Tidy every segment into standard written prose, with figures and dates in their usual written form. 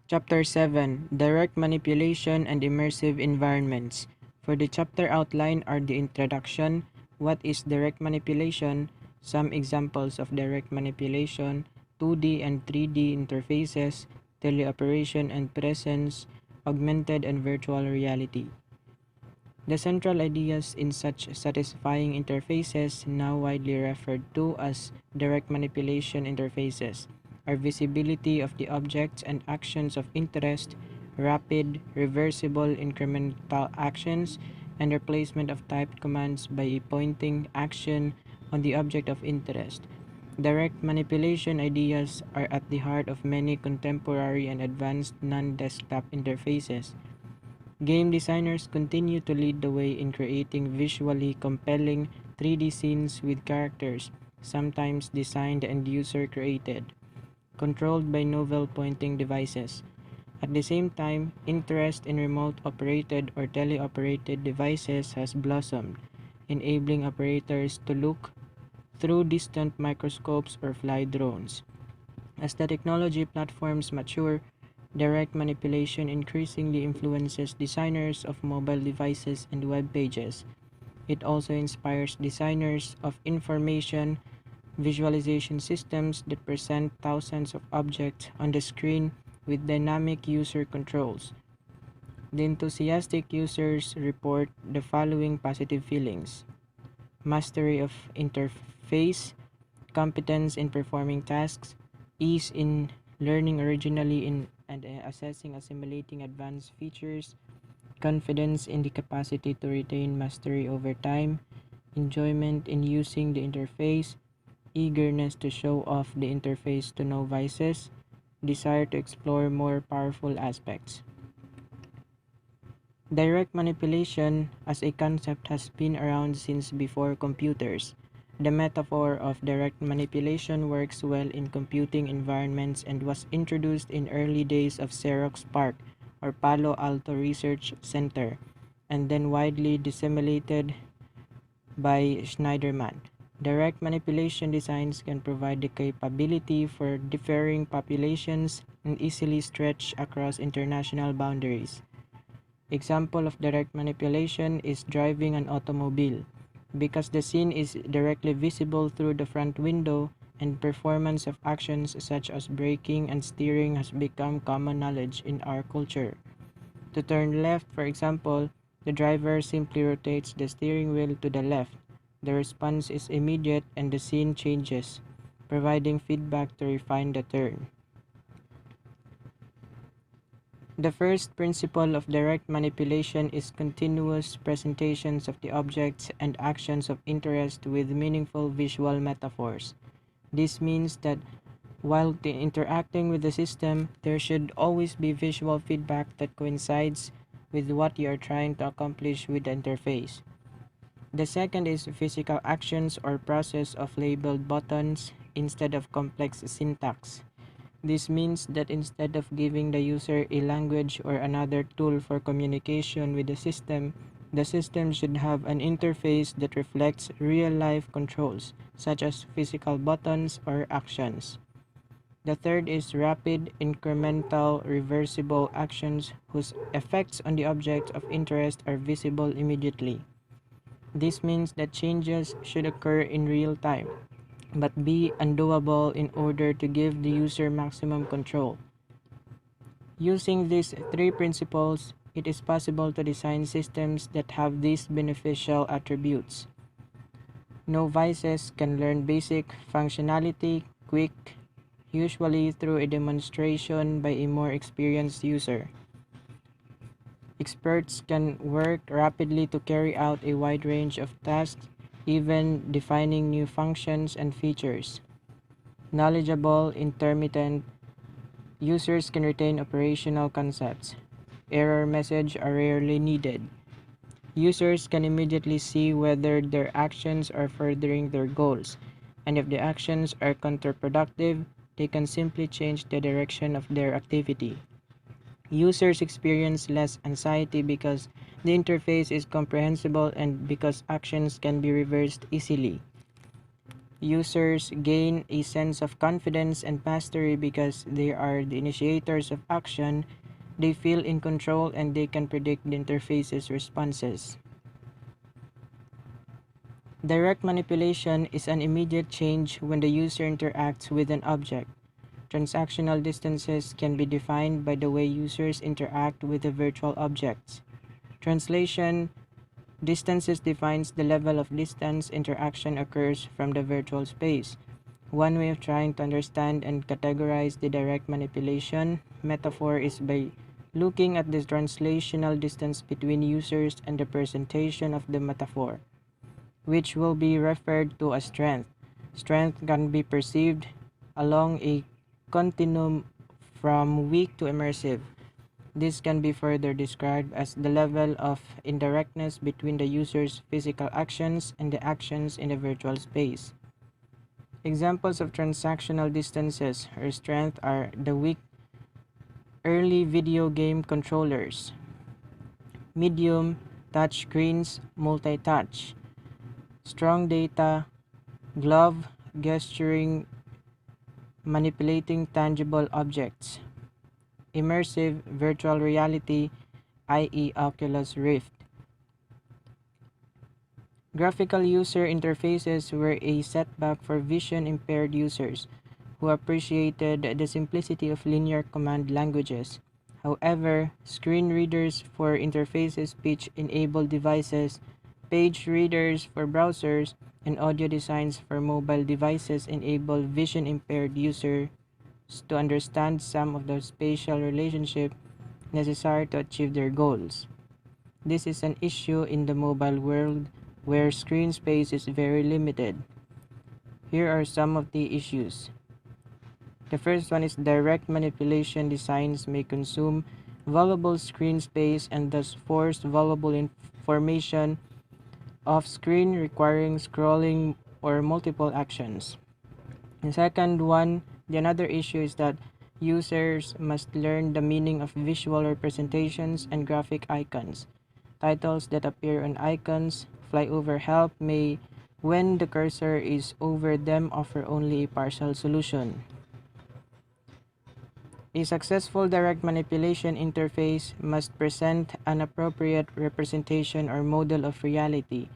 Chapter 7: Direct Manipulation and Immersive Environments. For the chapter outline are the introduction, what is direct manipulation, some examples of direct manipulation, 2D and 3D interfaces, teleoperation and presence, augmented and virtual reality. The central ideas in such satisfying interfaces, now widely referred to as direct manipulation interfaces, are visibility of the objects and actions of interest, rapid, reversible incremental actions, and replacement of typed commands by a pointing action on the object of interest. Direct manipulation ideas are at the heart of many contemporary and advanced non-desktop interfaces. Game designers continue to lead the way in creating visually compelling 3D scenes with characters, sometimes designed and user-created, controlled by novel pointing devices. At the same time, interest in remote-operated or teleoperated devices has blossomed, enabling operators to look through distant microscopes or fly drones. As the technology platforms mature, direct manipulation increasingly influences designers of mobile devices and web pages. It also inspires designers of information visualization systems that present thousands of objects on the screen with dynamic user controls. The enthusiastic users report the following positive feelings: mastery of interface, competence in performing tasks, ease in learning originally in and assessing assimilating advanced features, confidence in the capacity to retain mastery over time, enjoyment in using the interface, eagerness to show off the interface to novices, desire to explore more powerful aspects. Direct manipulation as a concept has been around since before computers. The metaphor of direct manipulation works well in computing environments and was introduced in early days of Xerox PARC or Palo Alto Research Center, and then widely disseminated by Schneiderman. Direct manipulation designs can provide the capability for differing populations and easily stretch across international boundaries. Example of direct manipulation is driving an automobile. Because the scene is directly visible through the front window and performance of actions such as braking and steering has become common knowledge in our culture. To turn left, for example, the driver simply rotates the steering wheel to the left. The response is immediate and the scene changes, providing feedback to refine the turn. The first principle of direct manipulation is continuous presentations of the objects and actions of interest with meaningful visual metaphors. This means that while interacting with the system, there should always be visual feedback that coincides with what you are trying to accomplish with the interface. The second is physical actions or process of labeled buttons instead of complex syntax. This means that instead of giving the user a language or another tool for communication with the system should have an interface that reflects real-life controls, such as physical buttons or actions. The third is rapid, incremental, reversible actions whose effects on the objects of interest are visible immediately. This means that changes should occur in real time, but be undoable in order to give the user maximum control. Using these three principles, it is possible to design systems that have these beneficial attributes. Novices can learn basic functionality quick, usually through a demonstration by a more experienced user. Experts can work rapidly to carry out a wide range of tasks, even defining new functions and features. Knowledgeable, intermittent users can retain operational concepts. Error messages are rarely needed. Users can immediately see whether their actions are furthering their goals, and if the actions are counterproductive, they can simply change the direction of their activity. Users experience less anxiety because the interface is comprehensible and because actions can be reversed easily. Users gain a sense of confidence and mastery because they are the initiators of action. They feel in control and they can predict the interface's responses. Direct manipulation is an immediate change when the user interacts with an object. Transactional distances can be defined by the way users interact with the virtual objects. Translation distances defines the level of distance interaction occurs from the virtual space. One way of trying to understand and categorize the direct manipulation metaphor is by looking at the translational distance between users and the presentation of the metaphor, which will be referred to as strength. Strength can be perceived along a continuum from weak to immersive. This can be further described as the level of indirectness between the user's physical actions and the actions in the virtual space. Examples of transactional distances or strength are the weak early video game controllers, medium touch screens, multi-touch, strong data, glove, gesturing, manipulating tangible objects, immersive virtual reality, i.e. Oculus Rift. Graphical user interfaces were a setback for vision-impaired users who appreciated the simplicity of linear command languages. However, screen readers for interfaces, speech-enabled devices, page readers for browsers, and audio designs for mobile devices enable vision-impaired users to understand some of the spatial relationship necessary to achieve their goals. This is an issue in the mobile world where screen space is very limited. Here are some of the issues. The first one is direct manipulation designs may consume valuable screen space and thus force valuable information off screen requiring scrolling or multiple actions. The second one, the another issue is that users must learn the meaning of visual representations and graphic icons. Titles that appear on icons, fly over help may, when the cursor is over them, offer only a partial solution. A successful direct manipulation interface must present an appropriate representation or model of reality.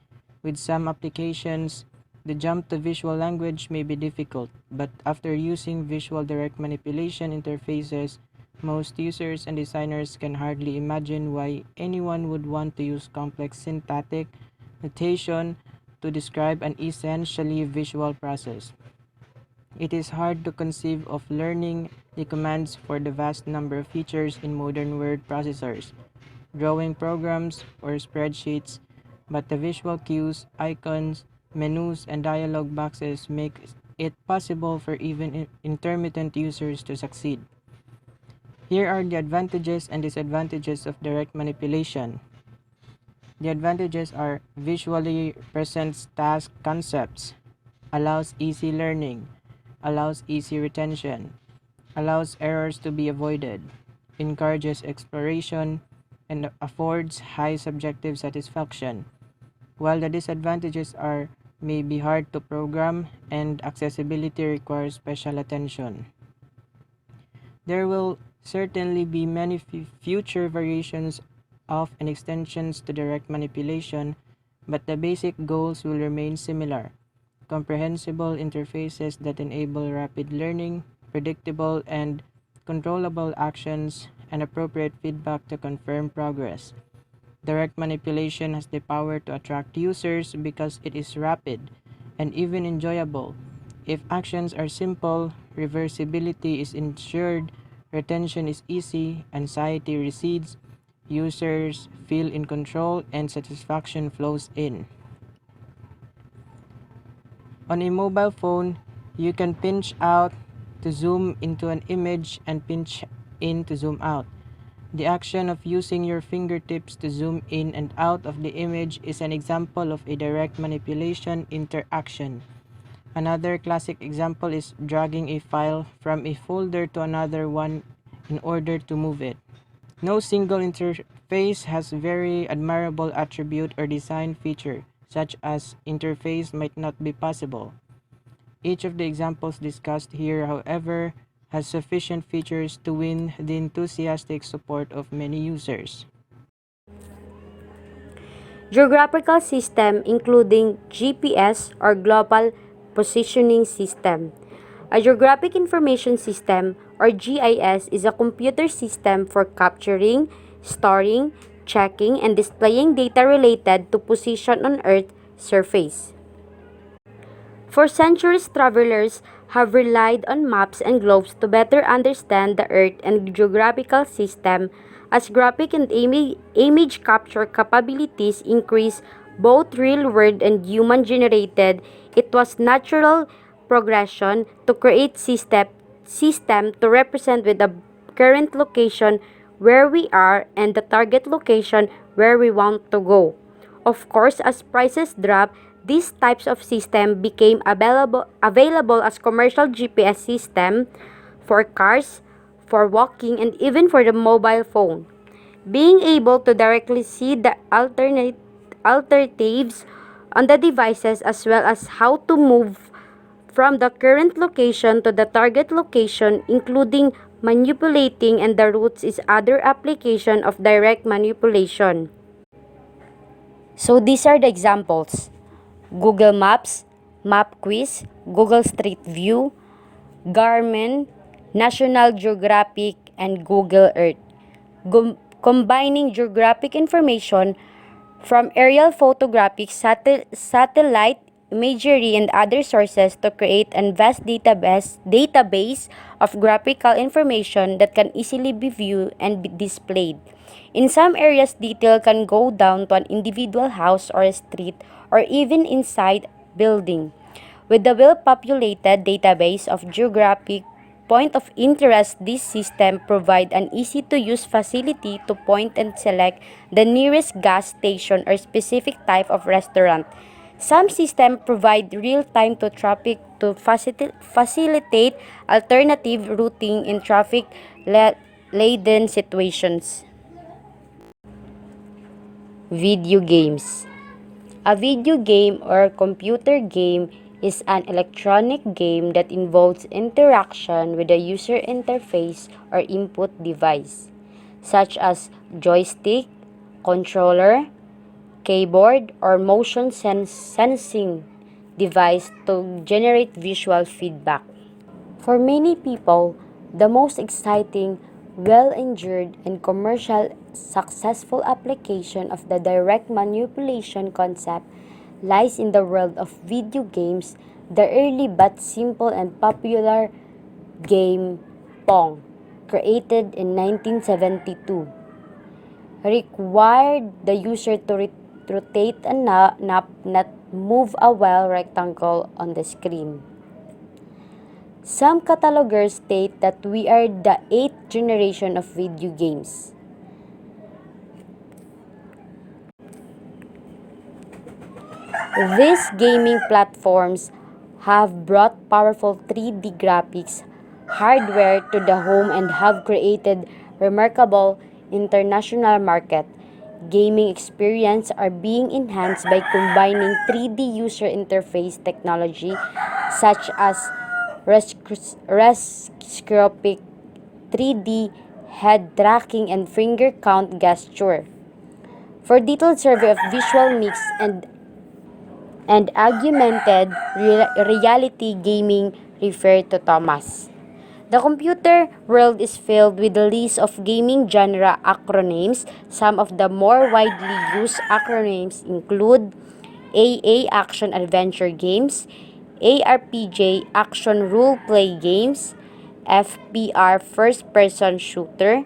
With some applications, the jump to visual language may be difficult, but after using visual direct manipulation interfaces, most users and designers can hardly imagine why anyone would want to use complex syntactic notation to describe an essentially visual process. It is hard to conceive of learning the commands for the vast number of features in modern word processors, drawing programs, or spreadsheets, but the visual cues, icons, menus, and dialog boxes make it possible for even intermittent users to succeed. Here are the advantages and disadvantages of direct manipulation. The advantages are visually presents task concepts, allows easy learning, allows easy retention, allows errors to be avoided, encourages exploration, and affords high subjective satisfaction, while the disadvantages are may be hard to program and accessibility requires special attention. There will certainly be many future variations of and extensions to direct manipulation, but the basic goals will remain similar. Comprehensible interfaces that enable rapid learning, predictable and controllable actions, and appropriate feedback to confirm progress. Direct manipulation has the power to attract users because it is rapid and even enjoyable. If actions are simple, reversibility is ensured, retention is easy, anxiety recedes, users feel in control, and satisfaction flows in. On a mobile phone, you can pinch out to zoom into an image and pinch in to zoom out. The action of using your fingertips to zoom in and out of the image is an example of a direct manipulation interaction. Another classic example is dragging a file from a folder to another one in order to move it. No single interface has very admirable attribute or design feature, such as interface might not be possible. Each of the examples discussed here, however, has sufficient features to win the enthusiastic support of many users. Geographical system including GPS or Global Positioning System. A Geographic Information System or GIS is a computer system for capturing, storing, checking, and displaying data related to position on Earth's surface. For centuries, travelers have relied on maps and globes to better understand the Earth and geographical system. As graphic and image capture capabilities increase, both real-world and human-generated, it was natural progression to create system to represent with the current location where we are and the target location where we want to go. Of course, as prices drop, these types of system became available as commercial GPS system for cars, for walking, and even for the mobile phone. Being able to directly see the alternatives on the devices as well as how to move from the current location to the target location, including manipulating and the routes, is other application of direct manipulation. So these are the examples: Google Maps, Map Quiz, Google Street View, Garmin, National Geographic, and Google Earth. Combining geographic information from aerial photographic, satellite imagery, and other sources to create a vast database of graphical information that can easily be viewed and be displayed. In some areas, detail can go down to an individual house or a street or even inside building. With the well-populated database of geographic point of interest, this system provide an easy-to-use facility to point and select the nearest gas station or specific type of restaurant. Some systems provide real-time to traffic to facilitate alternative routing in traffic-laden situations. Video games. A video game or computer game is an electronic game that involves interaction with a user interface or input device, such as joystick, controller, keyboard, or motion sensing device to generate visual feedback. For many people, the most exciting, well-endured, and commercial successful application of the direct manipulation concept lies in the world of video games. The early but simple and popular game Pong, created in 1972, required the user to rotate a knob that move a while rectangle on the screen. Some catalogers state that we are the 8th generation of video games. These gaming platforms have brought powerful 3D graphics hardware to the home and have created remarkable international market. Gaming experience are being enhanced by combining 3D user interface technology such as rescroscopic 3D head tracking and finger count gesture. For detailed survey of visual mix and augmented reality gaming, refer to Thomas. The computer world is filled with a list of gaming genre acronyms. Some of the more widely used acronyms include AA Action Adventure Games, ARPG Action Role Play Games, FPR First Person Shooter,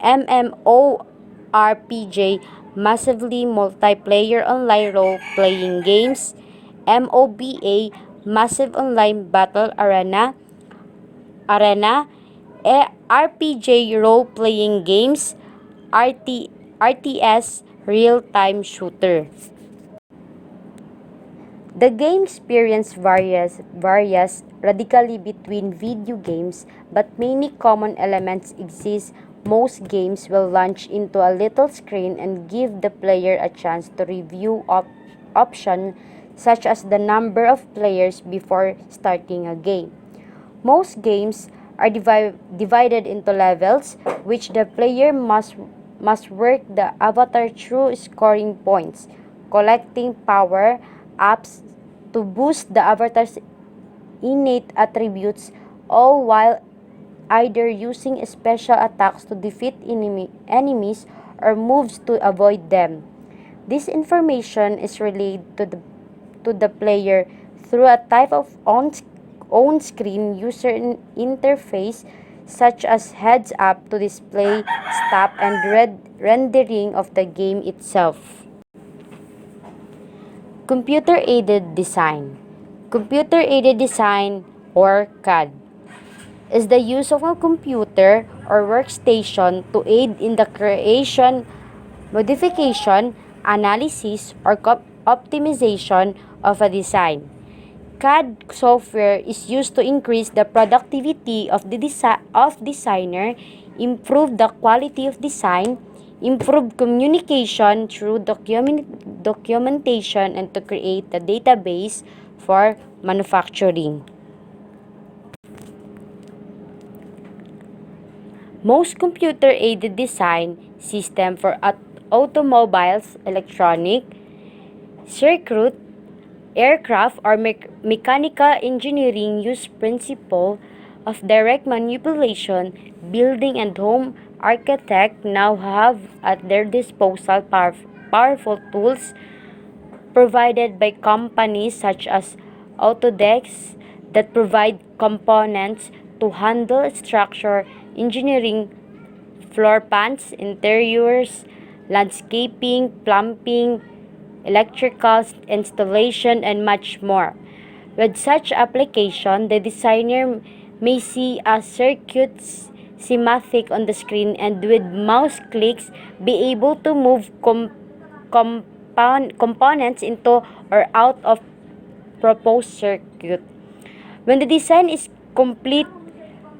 MMORPG Massively Multiplayer Online Role Playing Games, MOBA Massive Online Battle Arena, RPG Role-Playing Games, RTS Real-Time Shooter. The game experience varies radically between video games, but many common elements exist. Most games will launch into a little screen and give the player a chance to review options, such as the number of players before starting a game. Most games are divided into levels, which the player must work the avatar through scoring points, collecting power ups to boost the avatar's innate attributes, all while either using special attacks to defeat enemies or moves to avoid them. This information is relayed to the player through a type of on-screen user interface such as heads-up to display, stop, and rendering of the game itself. Computer-aided design. Computer-aided design, or CAD, is the use of a computer or workstation to aid in the creation, modification, analysis, or optimization of a design. CAD software is used to increase the productivity of designer, improve the quality of design, improve communication through documentation, and to create a database for manufacturing. Most computer-aided design systems for automobiles, electronic, circuit, aircraft, or mechanical engineering use principle of direct manipulation. Building and home architects now have at their disposal powerful tools provided by companies such as Autodesk that provide components to handle structure, engineering, floor plans, interiors, landscaping, plumbing, electrical installation, and much more. With such application, the designer may see a circuit schematic on the screen and with mouse clicks be able to move components into or out of proposed circuit. When the design is complete,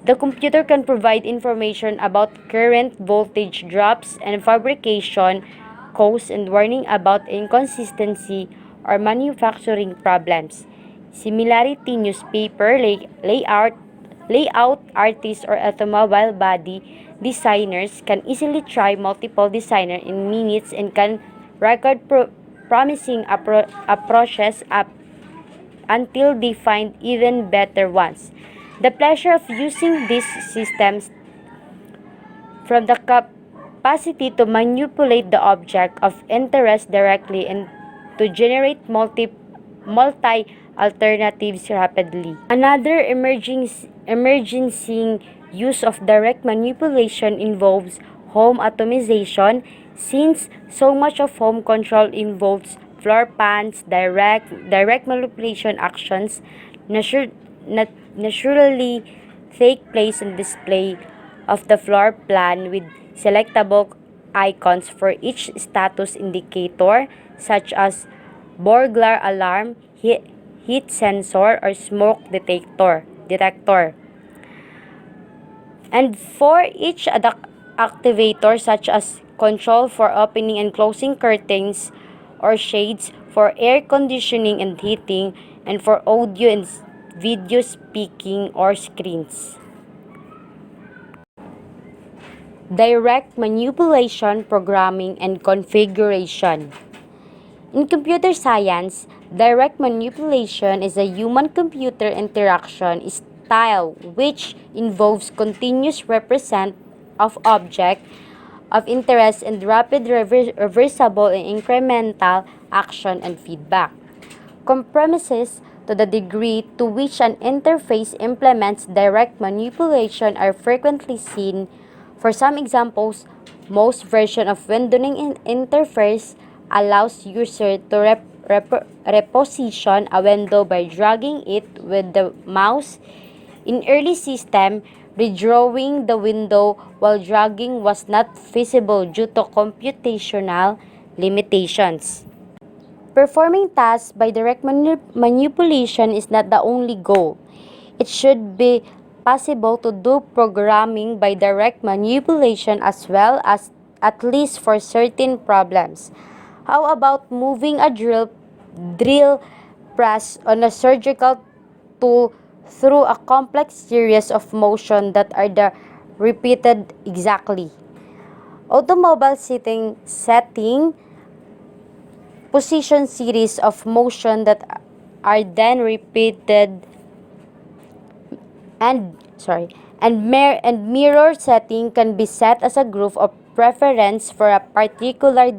the computer can provide information about current voltage drops and fabrication costs and warning about inconsistency or manufacturing problems. Similarity newspaper layout artists or automobile body designers can easily try multiple designers in minutes and can record promising approaches up until they find even better ones. The pleasure of using these systems from the capacity to manipulate the object of interest directly and to generate multi alternatives rapidly. Another emerging use of direct manipulation involves home automation, since so much of home control involves floor plans. Direct manipulation actions naturally take place on display of the floor plan with selectable icons for each status indicator such as burglar alarm, heat sensor, or smoke detector. And for each activator such as control for opening and closing curtains or shades, for air conditioning and heating, and for audio and video speaking or screens. Direct manipulation, programming, and configuration. In computer science, direct manipulation is a human-computer interaction style which involves continuous represent of object of interest and rapid reversible and incremental action and feedback. Compromises to the degree to which an interface implements direct manipulation are frequently seen. For some examples, most version of windowing interface allows user to reposition a window by dragging it with the mouse. In early system, redrawing the window while dragging was not feasible due to computational limitations. Performing tasks by direct manipulation is not the only goal. It should be possible to do programming by direct manipulation as well, as at least for certain problems. How about moving a drill press on a surgical tool through a complex series of motion that are repeated exactly. Automobile setting position series of motion that are then repeated and sorry and mirror setting can be set as a group of preference for a particular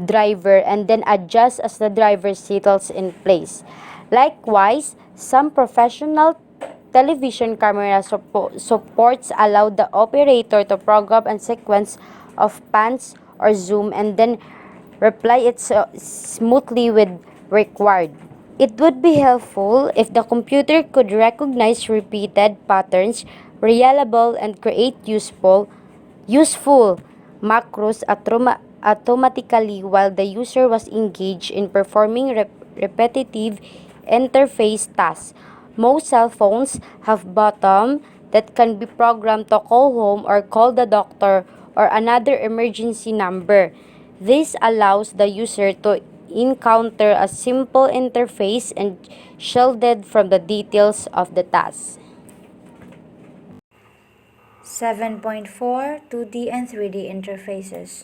driver and then adjust as the driver settles in place. Likewise, some professional television camera supports allow the operator to program a sequence of pans or zoom and then reply it smoothly with required. It would be helpful if the computer could recognize repeated patterns, reliable and create useful macros automatically while the user was engaged in performing repetitive interface tasks. Most cell phones have buttons that can be programmed to call home or call the doctor or another emergency number. This allows the user to encounter a simple interface and shielded from the details of the task. 7.4 2D and 3D interfaces.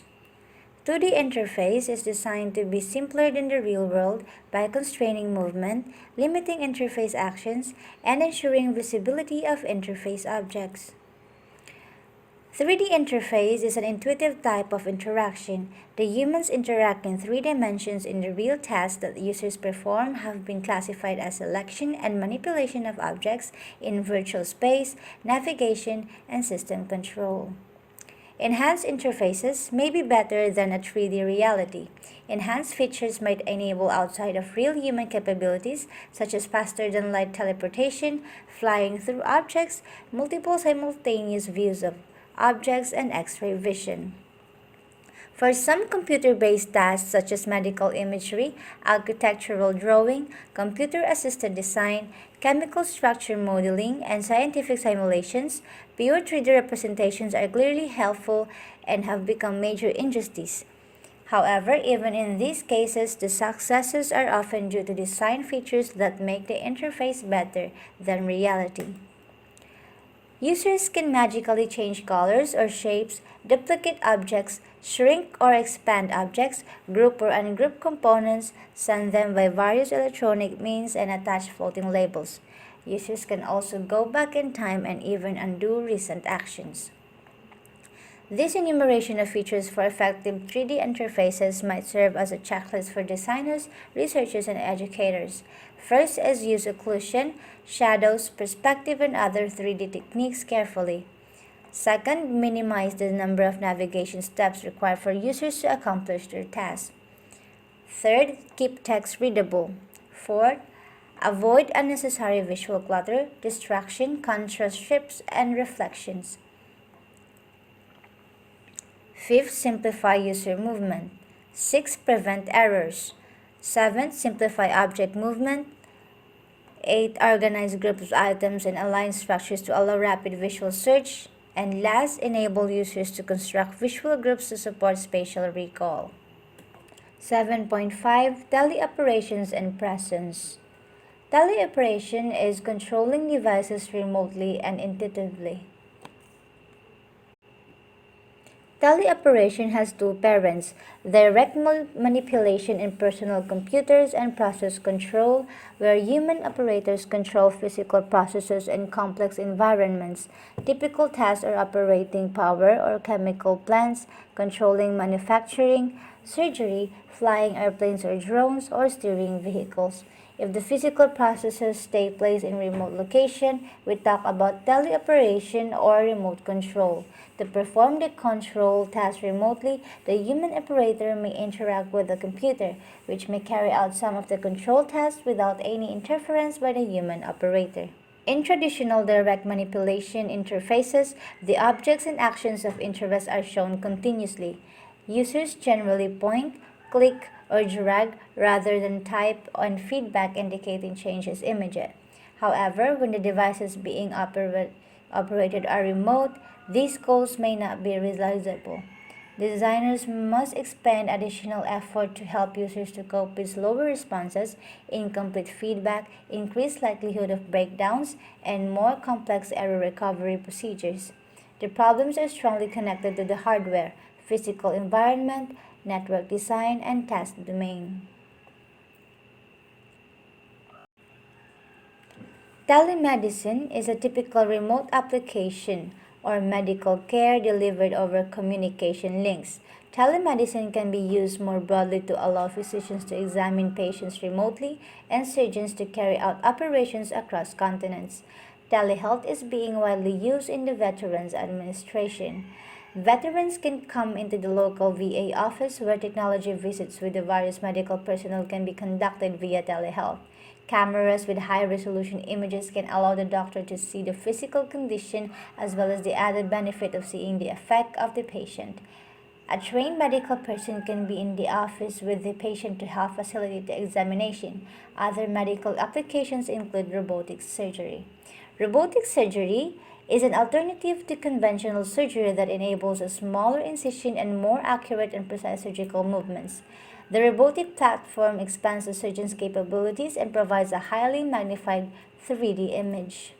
2D interface is designed to be simpler than the real world by constraining movement, limiting interface actions, and ensuring visibility of interface objects. 3D interface is an intuitive type of interaction. The humans interact in three dimensions in the real tasks that users perform have been classified as selection and manipulation of objects in virtual space, navigation, and system control. Enhanced interfaces may be better than a 3D reality. Enhanced features might enable outside of real human capabilities such as faster than light teleportation, flying through objects, multiple simultaneous views of objects, and X-ray vision. For some computer-based tasks such as medical imagery, architectural drawing, computer-assisted design, chemical structure modeling, and scientific simulations, pure 3D representations are clearly helpful and have become major industries. However, even in these cases, the successes are often due to design features that make the interface better than reality. Users can magically change colors or shapes, duplicate objects, shrink or expand objects, group or ungroup components, send them by various electronic means, and attach floating labels. Users can also go back in time and even undo recent actions. This enumeration of features for effective 3D interfaces might serve as a checklist for designers, researchers, and educators. First is use occlusion, shadows, perspective, and other 3D techniques carefully. Second, minimize the number of navigation steps required for users to accomplish their tasks. Third, keep text readable. Fourth, avoid unnecessary visual clutter, distraction, contrast strips, and reflections. Fifth, simplify user movement. Sixth, prevent errors. Seventh, simplify object movement. 8. Organize groups of items and align structures to allow rapid visual search. And last, enable users to construct visual groups to support spatial recall. 7.5 Teleoperations and presence. Teleoperation is controlling devices remotely and intuitively. Teleoperation has two parents, direct manipulation in personal computers and process control, where human operators control physical processes in complex environments. Typical tasks are operating power or chemical plants, controlling manufacturing, surgery, flying airplanes or drones, or steering vehicles. If the physical processes take place in remote location, we talk about teleoperation or remote control. To perform the control task remotely, the human operator may interact with the computer, which may carry out some of the control tasks without any interference by the human operator. In traditional direct manipulation interfaces, the objects and actions of interest are shown continuously. Users generally point, click, or drag rather than type, and feedback indicating change is immediate. However, when the devices operated are remote, these calls may not be realizable. Designers must expend additional effort to help users to cope with slower responses, incomplete feedback, increased likelihood of breakdowns, and more complex error recovery procedures. The problems are strongly connected to the hardware, physical environment, network design, and task domain. Telemedicine is a typical remote application or medical care delivered over communication links. Telemedicine can be used more broadly to allow physicians to examine patients remotely and surgeons to carry out operations across continents. Telehealth is being widely used in the Veterans Administration. Veterans can come into the local VA office where technology visits with the various medical personnel can be conducted via telehealth. Cameras with high resolution images can allow the doctor to see the physical condition as well as the added benefit of seeing the effect of the patient. A trained medical person can be in the office with the patient to help facilitate the examination. Other medical applications include robotic surgery. Robotic surgery is an alternative to conventional surgery that enables a smaller incision and more accurate and precise surgical movements. The robotic platform expands the surgeon's capabilities and provides a highly magnified 3D image.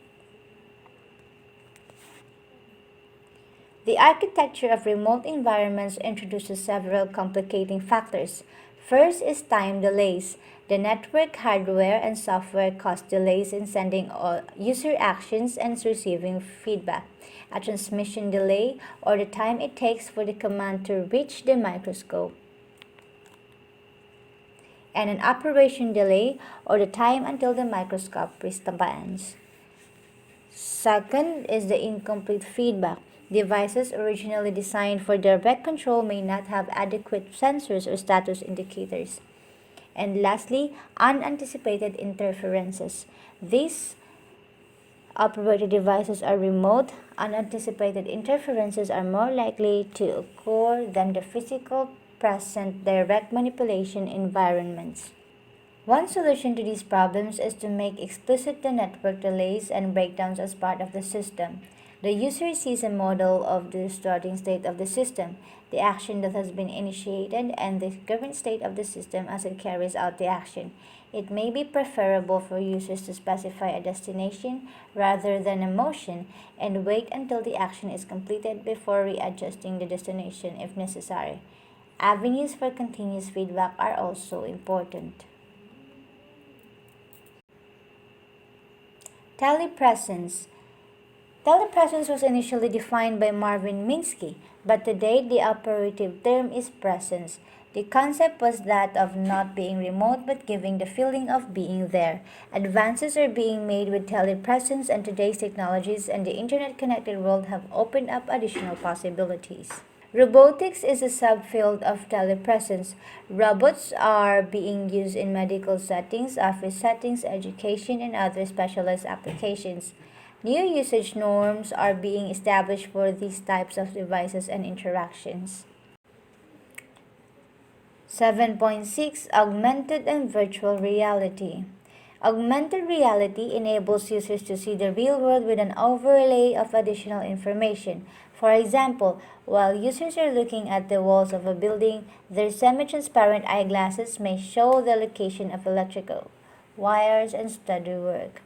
The architecture of remote environments introduces several complicating factors. First is time delays. The network hardware and software cause delays in sending user actions and receiving feedback. A transmission delay, or the time it takes for the command to reach the microscope. And an operation delay, or the time until the microscope responds. Second is the incomplete feedback. Devices originally designed for direct control may not have adequate sensors or status indicators. And lastly, unanticipated interferences. These operated devices are remote. Unanticipated interferences are more likely to occur than the physical present direct manipulation environments. One solution to these problems is to make explicit the network delays and breakdowns as part of the system. The user sees a model of the starting state of the system, the action that has been initiated, and the current state of the system as it carries out the action. It may be preferable for users to specify a destination rather than a motion and wait until the action is completed before readjusting the destination if necessary. Avenues for continuous feedback are also important. Telepresence. Telepresence was initially defined by Marvin Minsky, but today the operative term is presence. The concept was that of not being remote but giving the feeling of being there. Advances are being made with telepresence, and today's technologies and the internet connected world have opened up additional possibilities. Robotics is a subfield of telepresence. Robots are being used in medical settings, office settings, education, and other specialized applications. New usage norms are being established for these types of devices and interactions. 7.6 Augmented and Virtual Reality. Augmented reality enables users to see the real world with an overlay of additional information. For example, while users are looking at the walls of a building, their semi-transparent eyeglasses may show the location of electrical wires and study work.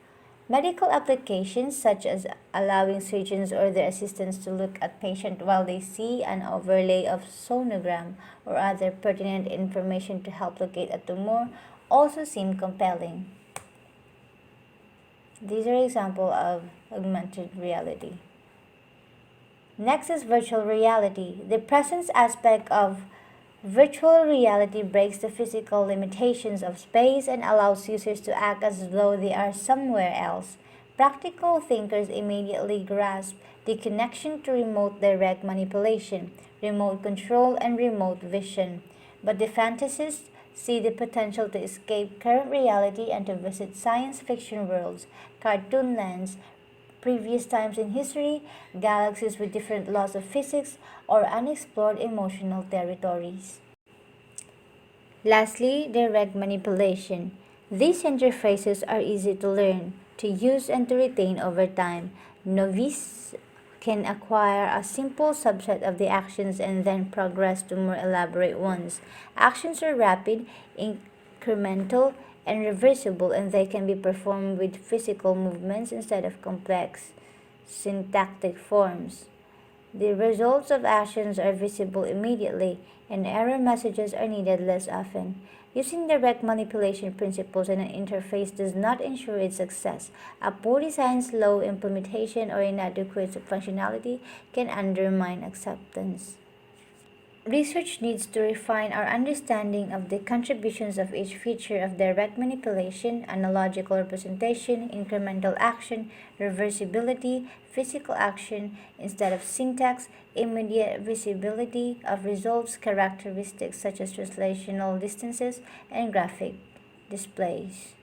Medical applications such as allowing surgeons or their assistants to look at patient while they see an overlay of sonogram or other pertinent information to help locate a tumor also seem compelling. These are examples of augmented reality. Next is virtual reality. The presence aspect of virtual reality breaks the physical limitations of space and allows users to act as though they are somewhere else. Practical thinkers immediately grasp the connection to remote direct manipulation, remote control, and remote vision. But the fantasists see the potential to escape current reality and to visit science fiction worlds, cartoon lands, previous times in history, galaxies with different laws of physics, or unexplored emotional territories. Lastly, direct manipulation. These interfaces are easy to learn, to use, and to retain over time. Novice can acquire a simple subset of the actions and then progress to more elaborate ones. Actions are rapid, incremental, and reversible, and they can be performed with physical movements instead of complex syntactic forms. The results of actions are visible immediately, and error messages are needed less often. Using direct manipulation principles in an interface does not ensure its success. A poor design, slow implementation, or inadequate functionality can undermine acceptance. Research needs to refine our understanding of the contributions of each feature of direct manipulation, analogical representation, incremental action, reversibility, physical action instead of syntax, immediate visibility of results, characteristics such as translational distances, and graphic displays.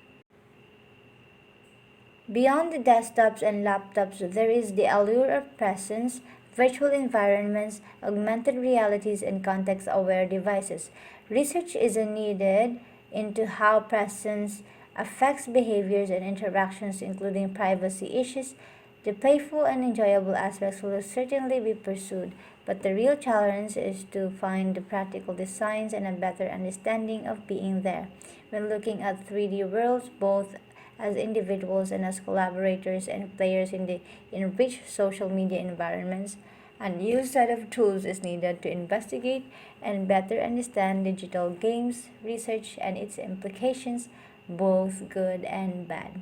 Beyond the desktops and laptops, there is the allure of presence, virtual environments, augmented realities, and context aware devices. Research is needed into how presence affects behaviors and interactions, including privacy issues. The playful and enjoyable aspects will certainly be pursued, but the real challenge is to find the practical designs and a better understanding of being there. When looking at 3D worlds, both as individuals and as collaborators and players in the enriched social media environments, a new set of tools is needed to investigate and better understand digital games research and its implications, both good and bad.